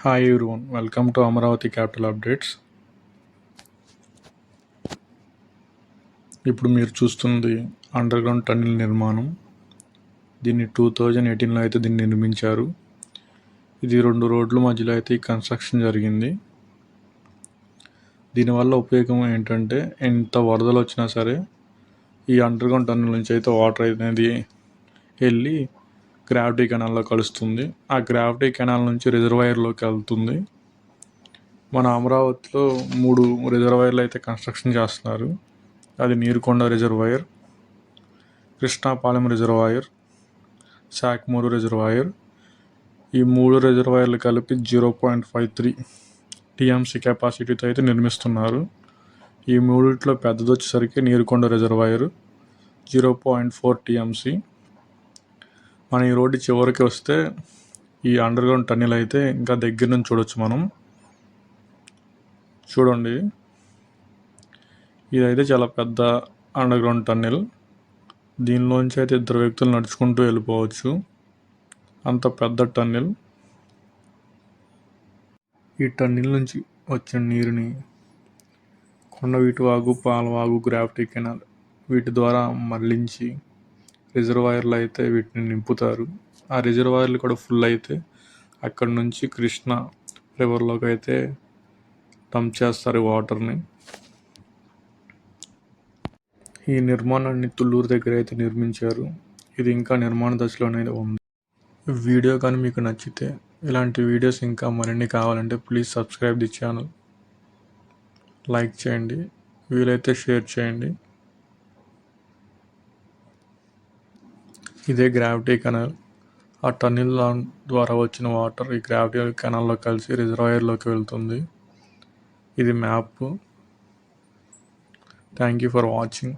Hi everyone, welcome to Amaravati capital updates. ఇప్పుడు మీరు చూస్తుంది అండర్ గ్రౌండ్ టన్నెల్ నిర్మాణం. దీన్ని 2018లో అయితే దీన్ని నిర్మించారు. ఇది 2 రోడ్ల మధ్యలో అయితే ఈ కన్స్ట్రక్షన్ జరిగింది. దీనివల్ల ఉపయోగం ఏంటంటే ఎంత వరదలు వచ్చినా సరే ఈ అండర్ గ్రౌండ్ టన్నెల్ నుంచి అయితే వాటర్ అనేది వెళ్ళి గ్రావిటీ కెనాల్లో కలుస్తుంది. ఆ గ్రావిటీ కెనాల్ నుంచి రిజర్వాయర్లోకి వెళ్తుంది. మన అమరావతిలో 3 రిజర్వాయర్లు అయితే కన్స్ట్రక్షన్ చేస్తున్నారు. అది Neerukonda reservoir, Krishnapalem reservoir, Sakhamuru reservoir. ఈ 3 రిజర్వాయర్లు కలిపి 0.53 టీఎంసీ కెపాసిటీతో అయితే నిర్మిస్తున్నారు. ఈ మూడిట్లో పెద్దది వచ్చేసరికి నీరుకొండ రిజర్వాయర్ 0.4 టీఎంసీ. మన ఈ రోడ్డు చివరికి వస్తే ఈ అండర్ గ్రౌండ్ టన్నెల్ అయితే ఇంకా దగ్గర నుంచి చూడొచ్చు. మనం చూడండి, ఇదైతే చాలా పెద్ద అండర్ గ్రౌండ్ టన్నెల్. దీనిలోంచి అయితే 2 వ్యక్తులు నడుచుకుంటూ వెళ్ళిపోవచ్చు. అంత పెద్ద టన్నెల్. ఈ టన్నెల్ నుంచి వచ్చిన నీరుని కొండవీటి వాగు, పాలవాగు, గ్రావిటీ కెనాల్ వీటి ద్వారా మళ్లించి రిజర్వాయర్లు అయితే వీటిని నింపుతారు. ఆ రిజర్వాయర్లు కూడా ఫుల్ అయితే అక్కడ నుంచి కృష్ణా రివర్లోకి అయితే డంప్ చేస్తారు వాటర్ని. ఈ నిర్మాణాన్ని తుళ్ళూరు దగ్గర అయితే నిర్మించారు. ఇది ఇంకా నిర్మాణ దశలోనే ఉంది. వీడియో కానీ మీకు నచ్చితే ఇలాంటి వీడియోస్ ఇంకా మరిన్ని కావాలంటే please subscribe the channel, like చేయండి, వీలైతే షేర్ చేయండి. ఇదే గ్రావిటీ కెనాల్. ఆ టన్నెల్ ద్వారా వచ్చిన వాటర్ ఈ గ్రావిటీ కెనాల్లో కలిసి రిజర్వాయర్లోకి వెళ్తుంది. ఇది map. Thank you for watching.